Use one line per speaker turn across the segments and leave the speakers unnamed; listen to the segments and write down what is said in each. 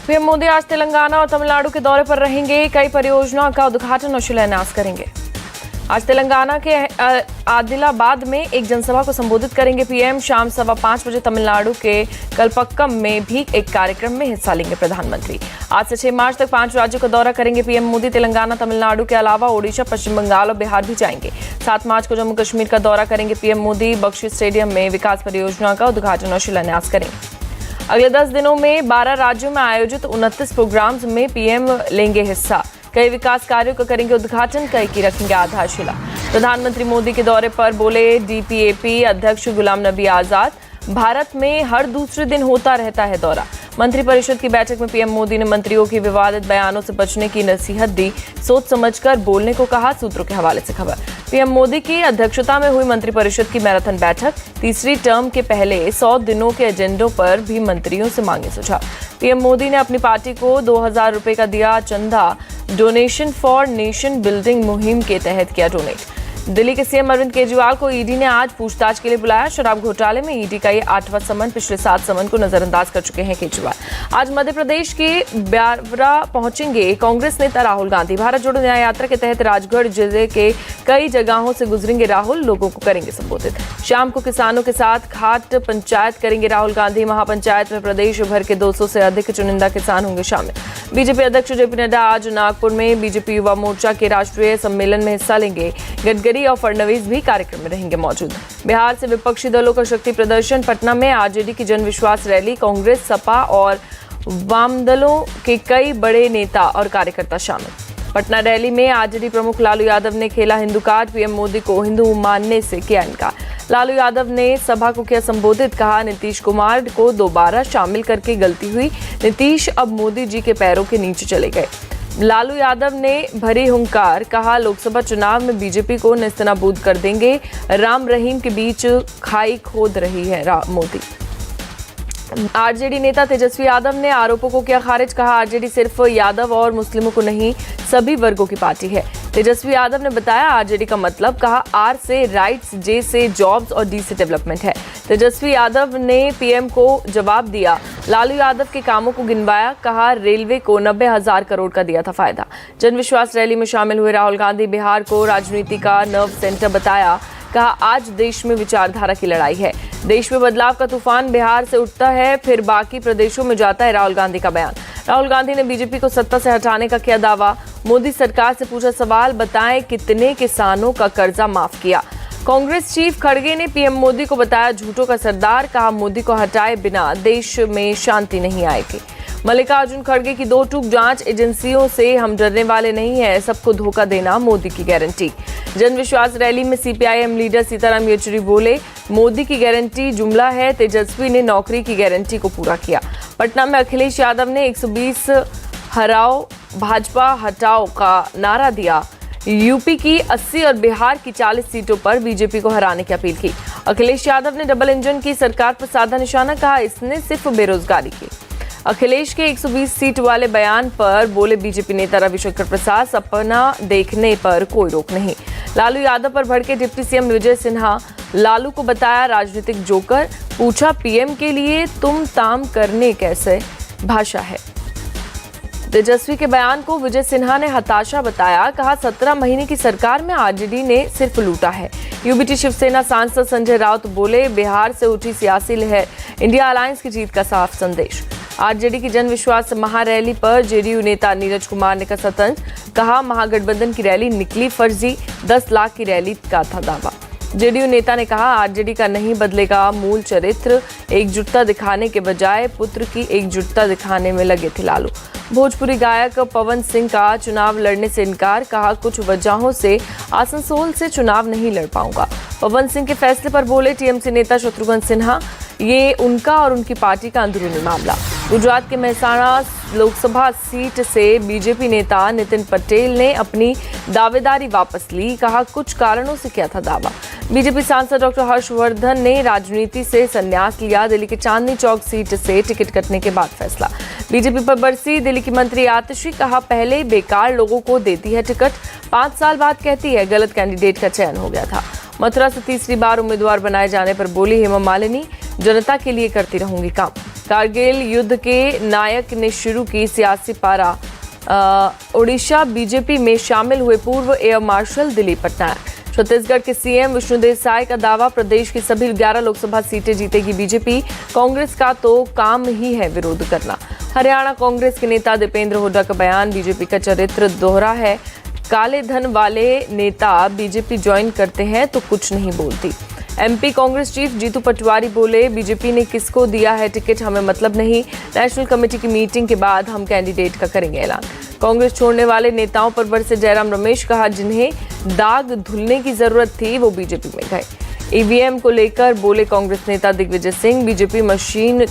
PM Modi आज तेलंगाना और तमिलनाडु के दौरे पर रहेंगे। कई परियोजनाओं का उद्घाटन और शिलान्यास करेंगे। आज तेलंगाना के आदिलाबाद में एक जनसभा को संबोधित करेंगे पीएम। शाम 5:15 बजे तमिलनाडु के कलपक्कम में भी एक कार्यक्रम में हिस्सा लेंगे प्रधानमंत्री। आज से 6 मार्च तक 5 राज्यों का दौरा करेंगे पीएम मोदी। तेलंगाना, तमिलनाडु के अलावा ओडिशा, पश्चिम बंगाल और बिहार भी जाएंगे। 7 मार्च को जम्मू कश्मीर का दौरा करेंगे पीएम मोदी। बख्शी स्टेडियम में विकास परियोजनाओं का उद्घाटन और शिलान्यास करेंगे। अगले 10 दिनों में 12 राज्यों में आयोजित 29 प्रोग्राम्स में पीएम लेंगे हिस्सा। कई विकास कार्यों का करेंगे उद्घाटन, कई की रखेंगे आधारशिला। प्रधानमंत्री मोदी के दौरे पर बोले डीपीएपी अध्यक्ष गुलाम नबी आजाद, भारत में हर दूसरे दिन होता रहता है दौरा। मंत्रिपरिषद की बैठक में पीएम मोदी ने मंत्रियों की विवादित बयानों से बचने की नसीहत दी। सोच समझकर बोलने को कहा। सूत्रों के हवाले से खबर। पीएम मोदी की अध्यक्षता में हुई मंत्रिपरिषद की मैराथन बैठक। तीसरी टर्म के पहले 100 दिनों के एजेंडों पर भी मंत्रियों से मांगे सुझाव। पीएम मोदी ने अपनी पार्टी को 2000 रुपए का दिया चंदा। डोनेशन फॉर नेशन बिल्डिंग मुहिम के तहत किया डोनेट। दिल्ली के सीएम अरविंद केजरीवाल को ईडी ने आज पूछताछ के लिए बुलाया। शराब घोटाले में ईडी का ये 8वां समन। पिछले 7 समन को नजरअंदाज कर चुके हैं केजरीवाल। आज मध्य प्रदेश के ब्यावरा पहुंचेंगे कांग्रेस नेता राहुल गांधी। भारत जोड़ो न्याय यात्रा के तहत राजगढ़ जिले के कई जगहों से गुजरेंगे राहुल। लोगों को करेंगे संबोधित। शाम को किसानों के साथ घाट पंचायत करेंगे राहुल गांधी। महापंचायत में प्रदेश भर के 200 से अधिक चुनिंदा किसान होंगे शामिल। बीजेपी अध्यक्ष जेपी नड्डा आज नागपुर में बीजेपी युवा मोर्चा के राष्ट्रीय सम्मेलन में हिस्सा लेंगे। गडकरी और फडणवीस भी कार्यक्रम में रहेंगे मौजूद। बिहार से विपक्षी दलों का शक्ति प्रदर्शन। पटना में आरजेडी की जन विश्वास रैली। कांग्रेस, सपा और वाम दलों के कई बड़े नेता और कार्यकर्ता शामिल। पटना रैली में आरजेडी प्रमुख लालू यादव ने खेला हिंदू कार्ड। पीएम मोदी को हिंदू मानने से किया इनकार। लालू यादव ने सभा को किया संबोधित। कहा नीतीश कुमार को दोबारा शामिल करके गलती हुई। नीतीश अब मोदी जी के पैरों के नीचे चले गए। लालू यादव ने भरी हुंकार। कहा लोकसभा चुनाव में बीजेपी को नेस्तनाबूद कर देंगे। राम रहीम के बीच खाई खोद रही है मोदी। आरजेडी नेता तेजस्वी यादव ने आरोपों को किया खारिज। कहा आरजेडी सिर्फ यादव और मुस्लिमों को नहीं, सभी वर्गों की पार्टी है। तेजस्वी यादव ने बताया आरजेडी का मतलब। कहा आर से राइट्स, जे से जॉब्स और डी से डेवलपमेंट है। तेजस्वी यादव ने पीएम को जवाब दिया। लालू यादव के कामों को गिनवाया। कहा रेलवे को 90,000 करोड़ का दिया था फायदा। जनविश्वास रैली में शामिल हुए राहुल गांधी बिहार को राजनीति का नर्व सेंटर बताया। कहा आज देश में विचारधारा की लड़ाई है। देश में बदलाव का तूफान बिहार से उठता है, फिर बाकी प्रदेशों में जाता है राहुल गांधी का बयान। राहुल गांधी ने बीजेपी को सत्ता से हटाने का किया दावा। मोदी सरकार से पूछा सवाल, बताएं कितने किसानों का कर्जा माफ किया। कांग्रेस चीफ खड़गे ने पीएम मोदी को बताया झूठों का सरदार। कहा मोदी को हटाए बिना देश में शांति नहीं आएगी। मल्लिकार्जुन खड़गे की 2 टूक जांच एजेंसियों से हम डरने वाले नहीं हैं, सबको धोखा देना मोदी की गारंटी। जनविश्वास रैली में सीपीआईएम लीडर सीताराम येचुरी बोले मोदी की गारंटी जुमला है। तेजस्वी ने नौकरी की गारंटी को पूरा किया। पटना में अखिलेश यादव ने 120 हराओ भाजपा हटाओ का नारा दिया। यूपी की 80 और बिहार की 40 सीटों पर बीजेपी को हराने की अपील की। अखिलेश यादव ने डबल इंजन की सरकार पर साधा निशाना। कहा इसने सिर्फ बेरोजगारी की। अखिलेश के 120 सीट वाले बयान पर बोले बीजेपी नेता रविशंकर प्रसाद, सपना देखने पर कोई रोक नहीं। लालू यादव पर भड़के डिप्टी सीएम विजय सिन्हा। लालू को बताया राजनीतिक जोकर। पूछा पीएम के लिए तुम ताम करने कैसे भाषा है। तेजस्वी के बयान को विजय सिन्हा ने हताशा बताया। कहा 17 महीने की सरकार में आरजेडी ने सिर्फ लूटा है। यूबीटी शिवसेना सांसद संजय राउत बोले बिहार से उठी सियासी लहर, इंडिया अलायंस की जीत का साफ संदेश। आरजेडी की जनविश्वास महारैली पर जेडीयू नेता नीरज कुमार ने कसा तंज। कहा महागठबंधन की रैली निकली फर्जी, 10 लाख की रैली का था दावा। जेडीयू नेता ने कहा आरजेडी का नहीं बदलेगा मूल चरित्र। एकजुटता दिखाने के बजाय पुत्र की एकजुटता दिखाने में लगे थे लालू। भोजपुरी गायक पवन सिंह का चुनाव लड़ने से इनकार। कहा कुछ वजहों से आसनसोल से चुनाव नहीं लड़ पाऊंगा। पवन सिंह के फैसले पर बोले टीएमसी नेता शत्रुघ्न सिन्हा, ये उनका और उनकी पार्टी का अंदरूनी मामला। गुजरात के मेहसाणा लोकसभा सीट से बीजेपी नेता नितिन पटेल ने अपनी दावेदारी वापस ली। कहा कुछ कारणों से किया था दावा। बीजेपी सांसद डॉक्टर हर्षवर्धन ने राजनीति से संन्यास लिया। दिल्ली के चांदनी चौक सीट से टिकट कटने के बाद फैसला। बीजेपी पर बरसी दिल्ली की मंत्री आतिशी। कहा पहले बेकार लोगों को देती है टिकट, 5 साल बाद कहती है गलत कैंडिडेट का चयन हो गया था। मथुरा से तीसरी बार उम्मीदवार बनाए जाने पर बोली हेमा मालिनी, जनता के लिए करती रहूंगी काम। कारगिल युद्ध के नायक ने शुरू की सियासी पारा। ओडिशा बीजेपी में शामिल हुए पूर्व एयर मार्शल दिलीप पटनायक। छत्तीसगढ़ के सीएम विष्णुदेव साय का दावा, प्रदेश की सभी 11 लोकसभा सीटें जीतेगी बीजेपी, कांग्रेस का तो काम ही है विरोध करना। हरियाणा कांग्रेस के नेता दीपेंद्र हुड्डा का बयान, बीजेपी का चरित्र दोहरा है, काले धन वाले नेता बीजेपी ज्वाइन करते हैं तो कुछ नहीं बोलती। एमपी कांग्रेस चीफ जीतू पटवारी बोले, बीजेपी ने किसको दिया है टिकट हमें मतलब नहीं, नेशनल कमेटी की मीटिंग के बाद हम कैंडिडेट का करेंगे ऐलान। कांग्रेस छोड़ने वाले नेताओं पर बरसे जयराम रमेश, कहा जिन्हें दाग धुलने की जरूरत थी वो बीजेपी में गए। ईवीएम को लेकर बोले कांग्रेस नेता दिग्विजय सिंह, बीजेपी मशीन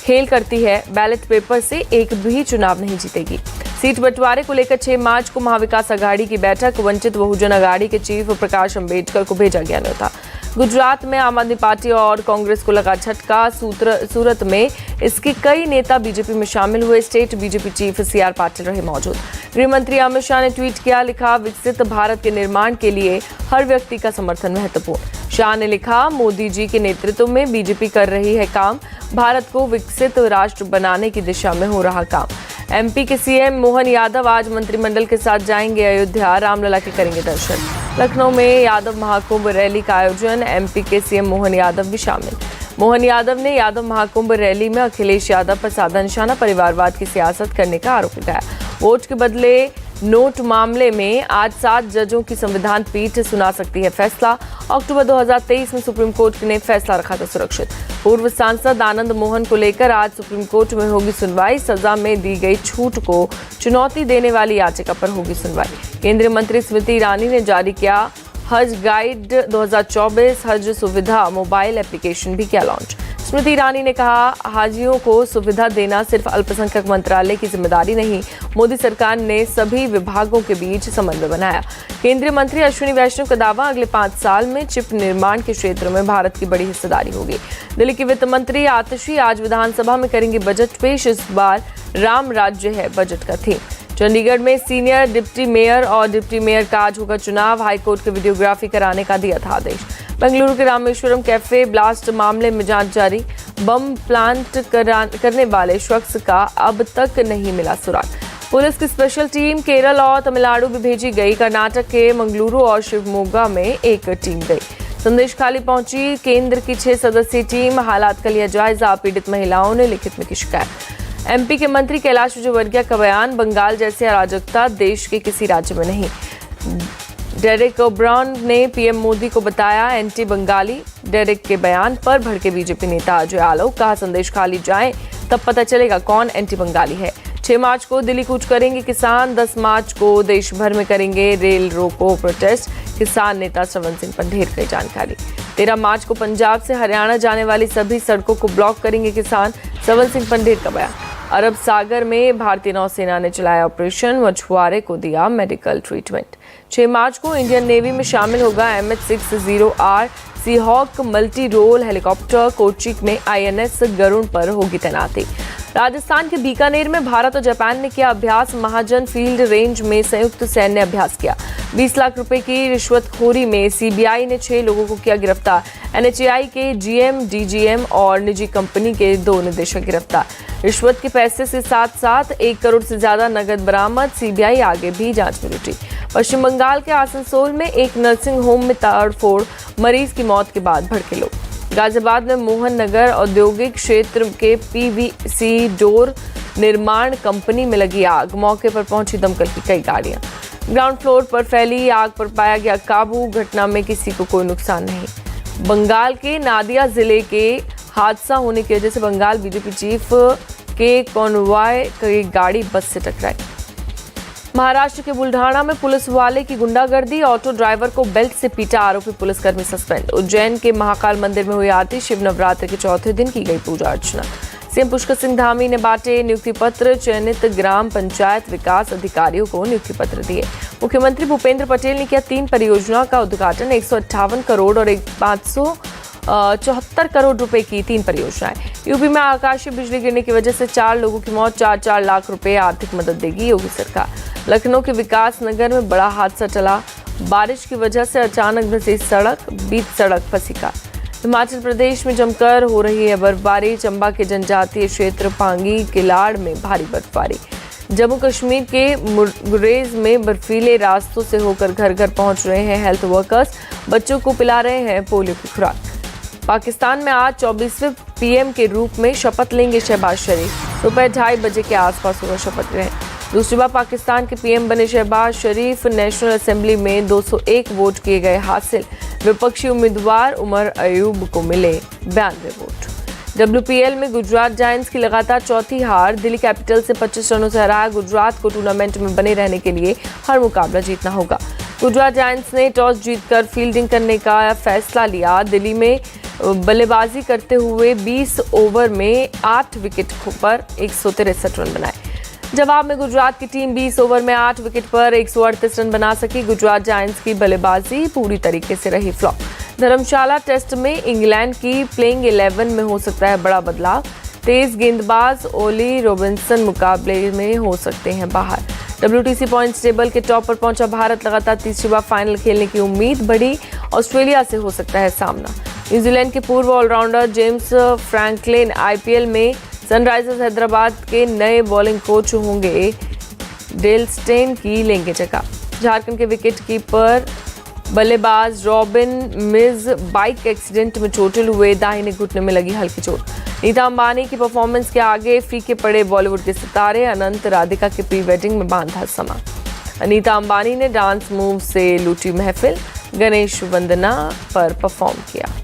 खेल करती है, बैलेट पेपर से एक भी चुनाव नहीं जीतेगी। सीट बंटवारे को लेकर 6 मार्च को महाविकास अघाड़ी की बैठक, वंचित बहुजन अघाड़ी के चीफ प्रकाश अंबेडकर को भेजा गया न्योता। गुजरात में आम आदमी पार्टी और कांग्रेस को लगा झटका, सूरत में इसके कई नेता बीजेपी में शामिल हुए। State BJP chief CR Patil रहे मौजूद। गृह मंत्री अमित शाह ने ट्वीट किया, लिखा विकसित भारत के निर्माण के लिए हर व्यक्ति का समर्थन महत्वपूर्ण। शाह ने लिखा, मोदी जी के नेतृत्व में बीजेपी कर रही है काम, भारत को विकसित राष्ट्र बनाने की दिशा में हो रहा काम। एमपी के सीएम मोहन यादव आज मंत्रिमंडल के साथ जाएंगे अयोध्या, रामलला के करेंगे दर्शन। लखनऊ में यादव महाकुंभ रैली का आयोजन, एमपी के सीएम मोहन यादव भी शामिल। मोहन यादव ने यादव महाकुंभ रैली में अखिलेश यादव पर साधा निशाना, परिवारवाद की सियासत करने का आरोप लगाया। वोट के बदले नोट मामले में आज 7 जजों की संविधान पीठ सुना सकती है फैसला। अक्टूबर 2023 में सुप्रीम कोर्ट ने फैसला रखा था सुरक्षित। पूर्व सांसद आनंद मोहन को लेकर आज सुप्रीम कोर्ट में होगी सुनवाई, सजा में दी गई छूट को चुनौती देने वाली याचिका पर होगी सुनवाई। केंद्रीय मंत्री स्मृति ईरानी ने जारी किया हज गाइड 2024, हज सुविधा मोबाइल एप्लीकेशन भी किया लॉन्च। स्मृति ईरानी ने कहा, हाजियों को सुविधा देना सिर्फ अल्पसंख्यक मंत्रालय की जिम्मेदारी नहीं, मोदी सरकार ने सभी विभागों के बीच समन्वय बनाया। केंद्रीय मंत्री अश्विनी वैष्णव का दावा, अगले 5 साल में चिप निर्माण के क्षेत्र में भारत की बड़ी हिस्सेदारी होगी। दिल्ली के वित्त मंत्री आतिशी आज विधानसभा में करेंगे बजट पेश, इस बार राम राज्य है बजट का थीम। चंडीगढ़ में सीनियर डिप्टी मेयर और डिप्टी मेयर का आज होगा चुनाव, हाईकोर्ट के वीडियोग्राफी कराने का दिया था आदेश। बेंगलुरु के रामेश्वरम कैफे ब्लास्ट मामले में जांच जारी, बम प्लांट करने वाले शख्स का अब तक नहीं मिला सुराग। पुलिस की स्पेशल टीम केरल और तमिलनाडु भी भेजी गई, कर्नाटक के मंगलुरु और शिवमोगा में एक टीम गई। संदेश खाली पहुंची केंद्र की 6 सदस्यीय टीम, हालात का लिया जायजा, पीड़ित महिलाओं ने लिखित में की शिकायत। एमपी के मंत्री कैलाश विजयवर्गीय का बयान, बंगाल जैसी अराजकता देश के किसी राज्य में नहीं। डेरेक ओब्रायन ने पीएम मोदी को बताया एंटी बंगाली, डेरेक के बयान पर भड़के बीजेपी नेता अजय आलोक, कहा संदेश खाली जाए तब पता चलेगा कौन एंटी बंगाली है। 6 मार्च को दिल्ली कूच करेंगे किसान, 10 मार्च को देश भर में करेंगे रेल रोको प्रोटेस्ट, किसान नेता श्रवण सिंह पंढेर की जानकारी। 13 मार्च को पंजाब से हरियाणा जाने वाली सभी सड़कों को ब्लॉक करेंगे किसान, श्रवण सिंह पंढेर का बयान। अरब सागर में भारतीय नौसेना ने चलाया ऑपरेशन, मछुआरे को दिया मेडिकल ट्रीटमेंट। 6 मार्च को इंडियन नेवी में शामिल होगा MH-60R Seahawk multi role helicopter, Kochi में INS गरुण पर होगी तैनाती। राजस्थान के बीकानेर में भारत और जापान ने किया अभ्यास, महाजन फील्ड रेंज में संयुक्त सैन्य अभ्यास किया। 20 लाख रुपए की रिश्वतखोरी में सीबीआई ने 6 लोगों को किया गिरफ्तार। NHAI के GM, DGM और निजी कंपनी के 2 निदेशक गिरफ्तार। रिश्वत के पैसे से साथ साथ 1 करोड़ से ज्यादा नगद बरामद, सीबीआई आगे भी जांच में जुटी। पश्चिम बंगाल के आसनसोल में एक नर्सिंग होम में ताड़फोड़, मरीज की मौत के बाद भड़के लोग। गाजियाबाद में मोहन नगर औद्योगिक क्षेत्र के PVC डोर निर्माण कंपनी में लगी आग, मौके पर पहुंची दमकल की कई गाड़ियां। ग्राउंड फ्लोर पर फैली आग पर पाया गया काबू, घटना में किसी को कोई नुकसान नहीं। बंगाल के नादिया जिले के हादसा होने की वजह से बंगाल बीजेपी चीफ के कॉन्वॉय की गाड़ी बस से टकराई। महाराष्ट्र के बुल्ढाना में पुलिस वाले की गुंडागर्दी, ऑटो ड्राइवर को बेल्ट से पीटा, आरोपी पुलिसकर्मी सस्पेंड। उज्जैन के महाकाल मंदिर में हुई आरती, शिव नवरात्र के चौथे दिन की गई पूजा अर्चना। सीएम पुष्कर सिंह धामी ने बांटे नियुक्ति पत्र, चयनित ग्राम पंचायत विकास अधिकारियों को नियुक्ति पत्र दिए। मुख्यमंत्री भूपेंद्र पटेल ने किया 3 परियोजनाओं का उद्घाटन, 158 करोड़ और 574 करोड़ रुपए की 3 परियोजनाएं। यूपी में आकाशीय बिजली गिरने की वजह से 4 लोगों की मौत, 4-4 लाख रुपए आर्थिक मदद देगी योगी सरकार। लखनऊ के विकास नगर में बड़ा हादसा टला, बारिश की वजह से अचानक धंसी सड़क, बीच सड़क फंसी कार। हिमाचल प्रदेश में जमकर हो रही है बर्फबारी। चंबा के जनजातीय क्षेत्र पांगी किलाड़ में भारी बर्फबारी। जम्मू कश्मीर के गुरेज में बर्फीले रास्तों से होकर घर घर पहुंच रहे हैं हेल्थ वर्कर्स। बच्चों को पिला रहे हैं पोलियो की खुराक। पाकिस्तान में आज 24वें पीएम के रूप में शपथ लेंगे शहबाज शरीफ। दोपहर 2:30 बजे के आसपास होगा शपथ ग्रहण। दूसरी बार पाकिस्तान के पीएम बने शहबाज शरीफ। नेशनल असेंबली में 201 वोट किए गए हासिल। विपक्षी उम्मीदवार उमर अयूब को मिले 92 वोट। WPL में गुजरात जायंट्स की लगातार चौथी हार। दिल्ली कैपिटल से 25 रनों से हराया गुजरात को टूर्नामेंट में बने रहने के लिए हर मुकाबला जीतना होगा। गुजरात जायंट्स ने टॉस जीतकर फील्डिंग करने का फैसला लिया। दिल्ली में बल्लेबाजी करते हुए 20 ओवर में 8 विकेट पर 163 रन बनाए। जवाब में गुजरात की टीम 20 ओवर में 8 विकेट पर 138 रन बना सकी। गुजरात जायंट्स की बल्लेबाजी पूरी तरीके से रही फ्लॉप। धर्मशाला टेस्ट में इंग्लैंड की प्लेइंग 11 में हो सकता है बड़ा बदलाव। तेज गेंदबाज ओली रॉबिन्सन मुकाबले में हो सकते हैं बाहर। WTC पॉइंट्स टेबल के टॉप पर पहुंचा भारत। लगातार तीसरी बार फाइनल खेलने की उम्मीद बढ़ी। ऑस्ट्रेलिया से हो सकता है सामना। न्यूजीलैंड के पूर्व ऑलराउंडर जेम्स फ्रैंकलिन IPL में सनराइजर्स हैदराबाद के नए बॉलिंग कोच होंगे। डेल स्टेन की लेंगे जगह। झारखंड के विकेट कीपर बल्लेबाज रॉबिन मिज बाइक एक्सीडेंट में चोटिल हुए। दाहिने घुटने में लगी हल्की चोट। नीता अंबानी की परफॉर्मेंस के आगे फीके पड़े बॉलीवुड के सितारे। अनंत राधिका के प्री वेडिंग में बांधा समा। अनीता अंबानी ने डांस मूव से लूटी महफिल। गणेश वंदना पर परफॉर्म किया।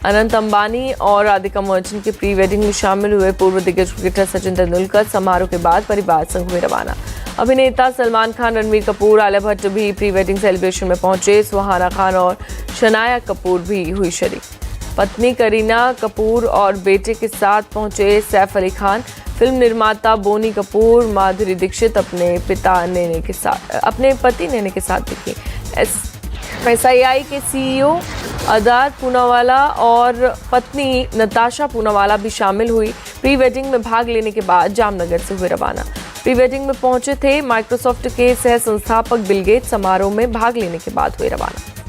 अनंत अंबानी और राधिका मर्चेंट के प्री वेडिंग में शामिल हुए पूर्व दिग्गज क्रिकेटर सचिन तेंदुलकर समारोह के बाद परिवार संग हुए रवाना। अभिनेता सलमान खान, रणवीर कपूर, आलिया भट्ट भी प्री वेडिंग सेलिब्रेशन में पहुंचे। सुहाना खान और शनाया कपूर भी हुई शरीक। पत्नी करीना कपूर और बेटे के साथ पहुंचे सैफ अली खान। फिल्म निर्माता बोनी कपूर माधुरी दीक्षित अपने पति नैने के साथ दिखी। SII के CEO अदार पूनावाला और पत्नी नताशा पूनावाला भी शामिल हुई। प्री वेडिंग में भाग लेने के बाद जामनगर से हुए रवाना। प्री वेडिंग में पहुंचे थे माइक्रोसॉफ्ट के सह संस्थापक बिल गेट्स। समारोह में भाग लेने के बाद हुए रवाना।